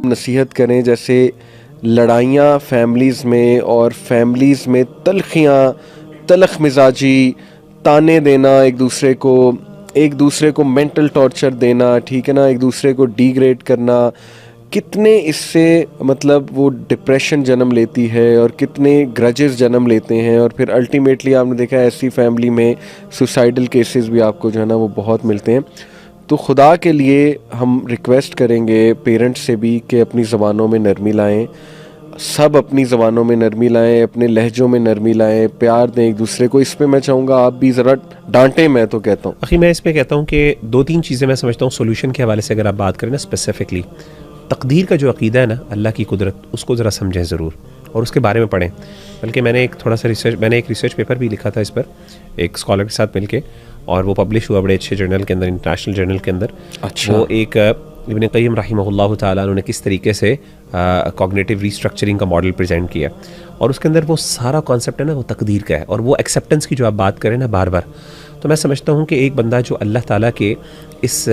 نصیحت کریں. جیسے لڑائیاں فیملیز میں اور فیملیز میں تلخ مزاجی، تانے دینا ایک دوسرے کو مینٹل ٹارچر دینا، ٹھیک ہے نا، ایک دوسرے کو ڈی گریڈ کرنا، کتنے اس سے مطلب وہ ڈپریشن جنم لیتی ہے اور کتنے گرجز جنم لیتے ہیں. اور پھر الٹیمیٹلی آپ نے دیکھا ایسی فیملی میں سوسائڈل کیسز بھی آپ کو جو ہے نا وہ بہت ملتے ہیں. تو خدا کے لیے ہم ریکویسٹ کریں گے پیرنٹس سے بھی کہ اپنی زبانوں میں نرمی لائیں، سب اپنی زبانوں میں نرمی لائیں، اپنے لہجوں میں نرمی لائیں، پیار دیں ایک دوسرے کو. اس پہ میں چاہوں گا آپ بھی ذرا ڈانٹیں. میں تو کہتا ہوں اخی، میں اس پہ کہتا ہوں کہ 2-3 چیزیں میں سمجھتا ہوں سولوشن کے حوالے سے اگر آپ بات کریں نا اسپیسیفکلی، تقدیر کا جو عقیدہ ہے نا، اللہ کی قدرت، اس کو ذرا سمجھیں ضرور اور اس کے بارے میں پڑھیں. بلکہ میں نے ایک ریسرچ پیپر بھی لکھا تھا اس پر ایک اسکالر کے ساتھ مل کے، اور وہ پبلش ہوا بڑے اچھے جرنل کے اندر، انٹرنیشنل جرنل کے اندر. اچھا. وہ ایک ابن قیم رحمہ اللہ تعالیٰ انہوں نے کس طریقے سے کوگنیٹیو ریسٹرکچرنگ کا ماڈل پریزنٹ کیا، اور اس کے اندر وہ سارا کانسیپٹ ہے نا وہ تقدیر کا ہے، اور وہ ایکسیپٹنس کی جو آپ بات کریں نا بار بار. تو میں سمجھتا ہوں کہ ایک بندہ جو اللہ تعالیٰ کے اس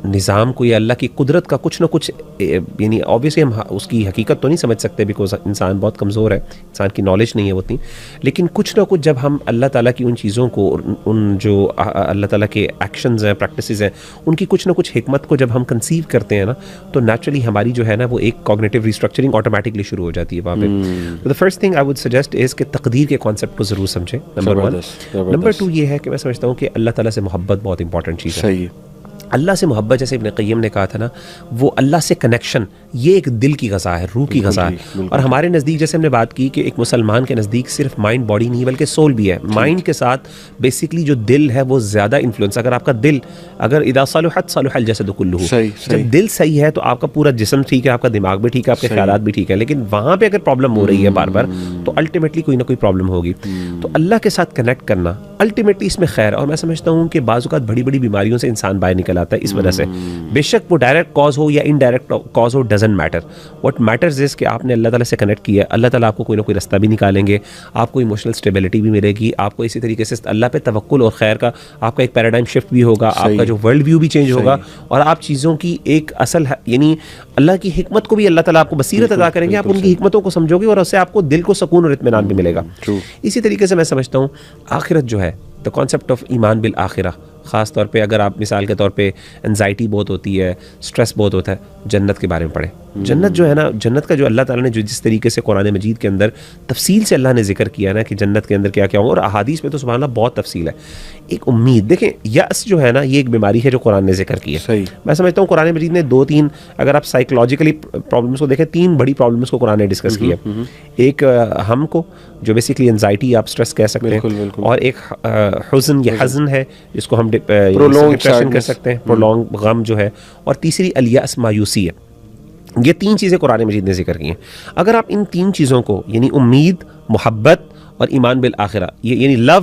نظام کو یا اللہ کی قدرت کا کچھ نہ کچھ، یعنی اوبیسلی ہم اس کی حقیقت تو نہیں سمجھ سکتے بیکاز انسان بہت کمزور ہے، انسان کی نالج نہیں ہے اتنی، لیکن کچھ نہ کچھ جب ہم اللہ تعالیٰ کی ان چیزوں کو، ان جو اللہ تعالیٰ کے ایکشنز ہیں، پریکٹسز ہیں، ان کی کچھ نہ کچھ حکمت کو جب ہم کنسیو کرتے ہیں نا، تو نیچرلی ہماری جو ہے نا وہ ایک کوگنیٹیو ریسٹرکچرنگ آٹومیٹکلی شروع ہو جاتی ہے وہاں پہ. The first thing I would suggest is کہ تقدیر کے کانسیپٹ کو ضرور سمجھیں، نمبر 1. نمبر 2 یہ ہے کہ میں سمجھتا ہوں کہ اللہ تعالیٰ سے محبت بہت امپورٹنٹ چیز ہے. صحیح. اللہ سے محبت، جیسے ابن قیم نے کہا تھا نا، وہ اللہ سے کنیکشن، یہ ایک دل کی غذا ہے، روح کی غذا ہے. اور ہمارے نزدیک جیسے ہم نے بات کی کہ ایک مسلمان کے نزدیک صرف مائنڈ باڈی نہیں بلکہ سول بھی ہے. مائنڈ کے ساتھ بیسکلی جو دل ہے وہ زیادہ انفلوئنس، اگر آپ کا دل اذا صلحت صلح الجسد کلہ، جب دل صحیح ہے تو آپ کا پورا جسم ٹھیک ہے، آپ کا دماغ بھی ٹھیک ہے، آپ کے خیالات بھی ٹھیک ہے. لیکن وہاں پہ اگر پرابلم ہو رہی ہے بار بار تو الٹیمیٹلی کوئی نہ کوئی پرابلم ہوگی. تو اللہ کے ساتھ کنیکٹ کرنا الٹیمیٹلی اس میں خیر ہے. اور میں سمجھتا ہوں کہ بعض اوقات بڑی بڑی بیماریوں سے انسان باہر نکل آتا ہے اس وجہ سے، بے شک وہ ڈائریکٹ کاز ہو یا انڈائریکٹ کاز ہو، doesn't matter. What matters is کہ آپ نے اللہ تعالیٰ سے کنیکٹ کیا ہے، اللہ تعالیٰ آپ کو کوئی نہ کوئی رستہ بھی نکالیں گے، آپ کو ایموشنل اسٹیبلٹی بھی ملے گی، آپ کو اسی طریقے سے اللہ پہ توکل اور خیر کا آپ کا ایک پیراڈائم شفٹ بھی ہوگا، آپ کا جو ورلڈ ویو بھی چینج ہوگا، اور آپ چیزوں کی ایک اصل یعنی اللہ کی حکمت کو بھی اللہ تعالیٰ آپ کو بصیرت عطا کریں گے، آپ ان کی حکمتوں کو سمجھو گے اور اس سے آپ کو دل کو سکون اور اطمینان بھی ملے گا. اسی طریقے سے میں سمجھتا ہوں آخرت جو ہے، دا کانسیپٹ آف ایمان بالآخرہ، خاص طور پہ اگر آپ مثال کے طور پہ انزائٹی بہت ہوتی ہے، اسٹریس بہت ہوتا ہے، جنت کے بارے میں پڑھیں. جنت جو ہے نا، جنت کا جو اللہ تعالیٰ نے جو جس طریقے سے قرآن مجید کے اندر تفصیل سے اللہ نے ذکر کیا نا کہ جنت کے اندر کیا کیا ہوگا، اور احادیث میں تو سبحان اللہ بہت تفصیل ہے. ایک امید، دیکھیں یأس جو ہے نا یہ ایک بیماری ہے جو قرآن نے ذکر کی ہے. میں سمجھتا ہوں قرآن مجید نے 2-3، اگر آپ سائیکولوجیکلی پرابلمس کو دیکھیں، 3 بڑی پرابلمس کو قرآن نے ڈسکس کیا. ایک ہم کو جو بیسکلی انزائٹی آپ اسٹریس کہہ سکتے ہیں، اور ایک حزن یا حزن ہے جس کو ہم ڈپریشن کہہ سکتے ہیں، پرولونگ غم جو ہے، اور تیسری الیأس مایوسی ہے. یہ 3 چیزیں قرآن مجید نے ذکر کی ہیں. اگر آپ ان 3 چیزوں کو یعنی امید، محبت اور ایمان بالآخرہ، یعنی لو،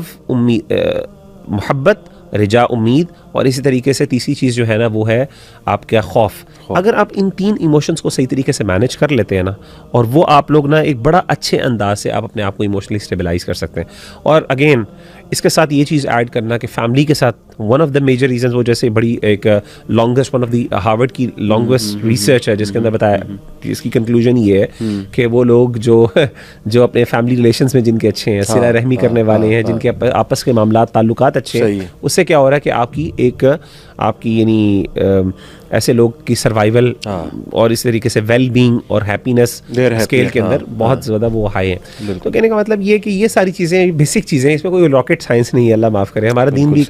محبت، رجا، امید، اور اسی طریقے سے تیسری چیز جو ہے نا وہ ہے آپ کا خوف، اگر آپ ان 3 ایموشنز کو صحیح طریقے سے مینیج کر لیتے ہیں نا، اور وہ آپ لوگ نا ایک بڑا اچھے انداز سے آپ اپنے آپ کو ایموشنلی اسٹیبلائز کر سکتے ہیں. اور اگین اس کے ساتھ یہ چیز ایڈ کرنا کہ فیملی کے ساتھ one of the major reasons, وہ جیسے بڑی ایک longest, one of the Harvard کی لانگسٹ ریسرچ ہے جس کے اندر بتایا، اس کی کنکلوژن یہ ہے کہ وہ لوگ جو اپنے فیملی ریلیشنز میں جن کے اچھے ہیں، صلہ رحمی کرنے والے ہیں، جن کے آپس کے معاملات تعلقات اچھے ہیں، اس سے کیا ہو رہا ہے کہ آپ کی یعنی ایسے لوگ کی سروائیول اور اس طریقے سے ویل بینگ اور ہیپینس اسکیل کے اندر بہت زیادہ وہ ہائی ہیں. تو کہنے کا مطلب یہ کہ یہ ساری چیزیں بیسک چیزیں، اس میں کوئی راکٹ سائنس نہیں ہے، اللہ معاف کرے. ہمارا دین بھی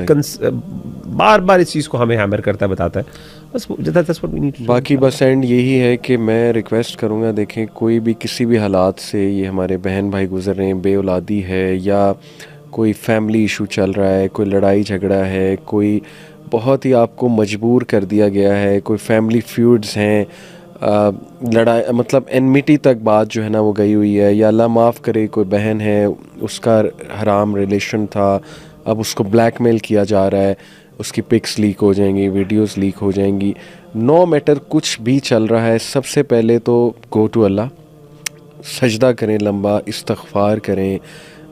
بار بار اس چیز کو ہمیں ہیمر کرتا بتاتا ہے. باقی بس اینڈ یہی ہے کہ میں ریکویسٹ کروں گا، دیکھیں کوئی بھی کسی بھی حالات سے یہ ہمارے بہن بھائی گزر رہے ہیں، بے اولادی ہے یا کوئی فیملی ایشو چل رہا ہے، کوئی لڑائی جھگڑا ہے، کوئی بہت ہی آپ کو مجبور کر دیا گیا ہے، کوئی فیملی فیوڈز ہیں، لڑائی مطلب انمیٹی تک بات جو ہے نا وہ گئی ہوئی ہے، یا اللہ معاف کرے کوئی بہن ہے اس کا حرام ریلیشن تھا، اب اس کو بلیک میل کیا جا رہا ہے، اس کی پکس لیک ہو جائیں گی، ویڈیوز لیک ہو جائیں گی. نو میٹر کچھ بھی چل رہا ہے، سب سے پہلے تو گو ٹو اللہ، سجدہ کریں لمبا، استغفار کریں،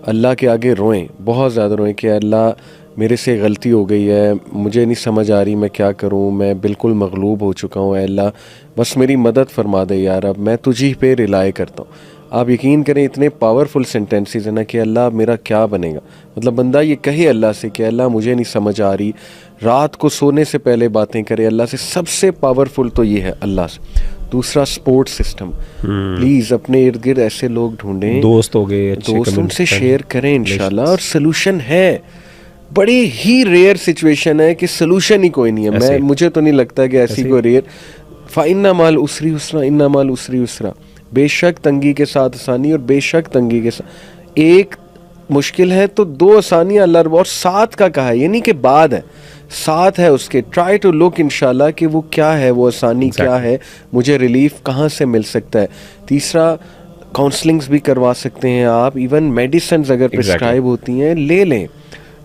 اللہ کے آگے روئیں، بہت زیادہ روئیں کہ اللہ میرے سے غلطی ہو گئی ہے, مجھے نہیں سمجھ آ رہی میں کیا کروں, میں بالکل مغلوب ہو چکا ہوں, اے اللہ بس میری مدد فرما دے یار, اب میں تجھی پہ ریلائی کرتا ہوں. آپ یقین کریں اتنے پاورفل سینٹینسز ہیں نا کہ اللہ میرا کیا بنے گا. مطلب بندہ یہ کہے اللہ سے کہ اللہ مجھے نہیں سمجھ آ رہی, رات کو سونے سے پہلے باتیں کرے اللہ سے. سب سے پاورفل تو یہ ہے اللہ سے. دوسرا سپورٹ سسٹم, پلیز اپنے ارد گرد ایسے لوگ ڈھونڈیں, دوست ہو گئے, دوست ان سے شیئر کریں انشاءاللہ. اور سلوشن ہے, بڑی ہی ریئر سچویشن ہے کہ سلوشن ہی کوئی نہیں ہے. مجھے تو نہیں لگتا کہ ایسی کوئی ریئر. فَإِنَّ مَعَ الْعُسْرِ يُسْرًا إِنَّ مَعَ الْعُسْرِ يُسْرًا, بے شک تنگی کے ساتھ آسانی, اور بے شک تنگی کے ساتھ ایک مشکل ہے تو دو آسانیاں اللہ رب, اور ساتھ کا کہا ہے, یہ نہیں کہ بعد ہے, ساتھ ہے اس کے. ٹرائی ٹو لک انشاءاللہ کہ وہ کیا ہے, وہ آسانی کیا ہے, مجھے ریلیف کہاں سے مل سکتا ہے. تیسرا کاؤنسلنگز بھی کروا سکتے ہیں آپ, ایون میڈیسنز اگر پرسکرائب ہوتی ہیں لے لیں.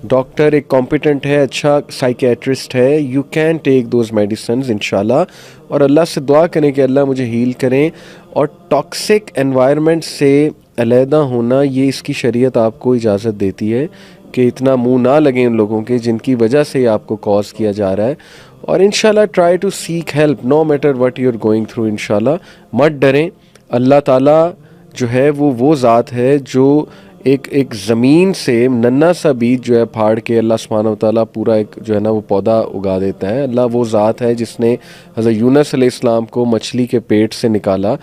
ڈاکٹر ایک کمپیٹنٹ ہے, اچھا سائیکیٹرسٹ ہے, you can take those medicines انشاءاللہ. اور اللہ سے دعا کریں کہ اللہ مجھے ہیل کریں. اور ٹاکسک انوائرمنٹ سے علیحدہ ہونا, یہ اس کی شریعت آپ کو اجازت دیتی ہے کہ اتنا منہ نہ لگیں ان لوگوں کے جن کی وجہ سے آپ کو کاز کیا جا رہا ہے. اور انشاءاللہ try to seek help no matter what you are going through. انشاءاللہ مت ڈریں. اللہ تعالیٰ جو ہے وہ ذات ہے جو ایک زمین سے ننا سا بیج جو ہے پھاڑ کے اللہ سبحانہ و تعالیٰ پورا ایک جو ہے نا وہ پودا اگا دیتا ہے. اللہ وہ ذات ہے جس نے حضرت یونس علیہ السلام کو مچھلی کے پیٹ سے نکالا.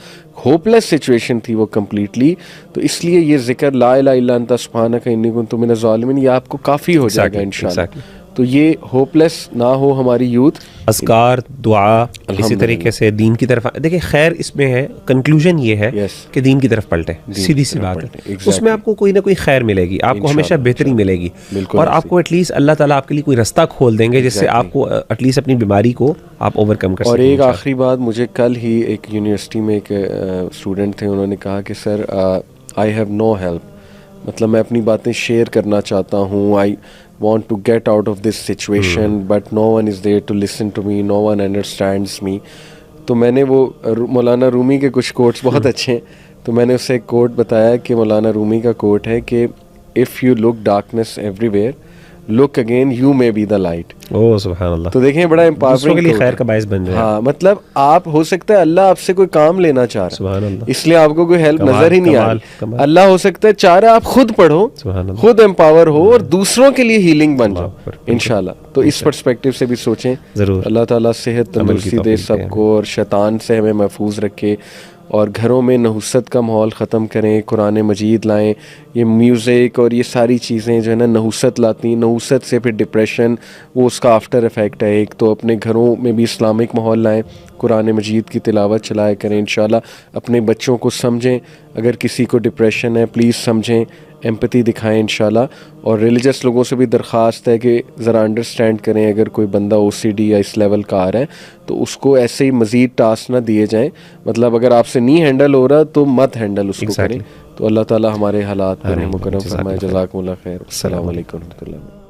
ہوپلیس سچویشن تھی وہ کمپلیٹلی, تو اس لیے یہ ذکر لا الہ الا انت سبحانک انی کنت من الظالمین یہ آپ کو کافی ہو جائے گا انشاءاللہ. تو یہ ہوپلیس نہ ہو ہماری یوتھ. اذکار, دعا, اسی طریقے سے دین کی طرف. دیکھیں خیر اس میں ہے, کنکلوژن یہ ہے کہ دین کی طرف پلٹیں, سیدھی سی بات ہے. اس میں آپ کو کوئی نہ کوئی خیر ملے گی, آپ کو ہمیشہ بہتری ملے گی, اور آپ کو ایٹ لیسٹ اللہ تعالیٰ آپ کے لیے کوئی رستہ کھول دیں گے جس سے آپ کو ایٹ لیسٹ اپنی بیماری کو آپ اوور کم کر سکیں. اور ایک آخری بات, مجھے کل ہی ایک یونیورسٹی میں ایک اسٹوڈنٹ تھے, انہوں نے کہا کہ سر آئی ہیو نو ہیلپ, مطلب میں اپنی باتیں شیئر کرنا چاہتا ہوں, آئی want to get out of this situation but no one is there to listen to me, no one understands me. تو میں نے وہ مولانا رومی کے کچھ کوٹس بہت اچھے ہیں, تو میں نے اسے ایک کوٹ بتایا کہ مولانا رومی کا کوٹ ہے کہ if you look darkness everywhere look again you may be the light. اوہ سبحان اللہ. تو دیکھیں بڑا امپاورنگ کے لیے خیر کا باعث بن جائے. ہاں مطلب آپ ہو سکتا ہے اللہ آپ سے کوئی کام لینا چاہ رہا ہے, سبحان اللہ, اس لیے آپ کو کوئی ہیلپ نظر ہی نہیں آ رہی. اللہ ہو سکتا ہے چاہ رہا آپ خود پڑھو, خود امپاور ہو اور دوسروں کے لیے ہیلنگ بن جاؤ انشاءاللہ. تو اس پرسپیکٹیو سے بھی سوچیں. ضرور. اللہ تعالیٰ صحت تندرستی دے سب کو, اور شیطان سے ہمیں محفوظ رکھے, اور گھروں میں نحوست کا ماحول ختم کریں, قرآن مجید لائیں. یہ میوزک اور یہ ساری چیزیں جو ہے نا نحوست لاتی ہیں, نحوست سے پھر ڈپریشن, وہ اس کا آفٹر افیکٹ ہے ایک. تو اپنے گھروں میں بھی اسلامک ماحول لائیں, قرآن مجید کی تلاوت چلایا کریں انشاءاللہ. اپنے بچوں کو سمجھیں, اگر کسی کو ڈپریشن ہے پلیز سمجھیں, ایمپتھی دکھائیں انشاءاللہ. اور ریلیجس لوگوں سے بھی درخواست ہے کہ ذرا انڈرسٹینڈ کریں, اگر کوئی بندہ او سی ڈی یا اس لیول کا آ رہا ہے تو اس کو ایسے ہی مزید ٹاسک نہ دیے جائیں. مطلب اگر آپ سے نہیں ہینڈل ہو رہا تو مت ہینڈل اس کو کریں. تو اللہ تعالیٰ ہمارے حالات پر رحم و کرم فرمائے. جزاکم اللہ خیر. السلام علیکم و رحمۃ اللہ.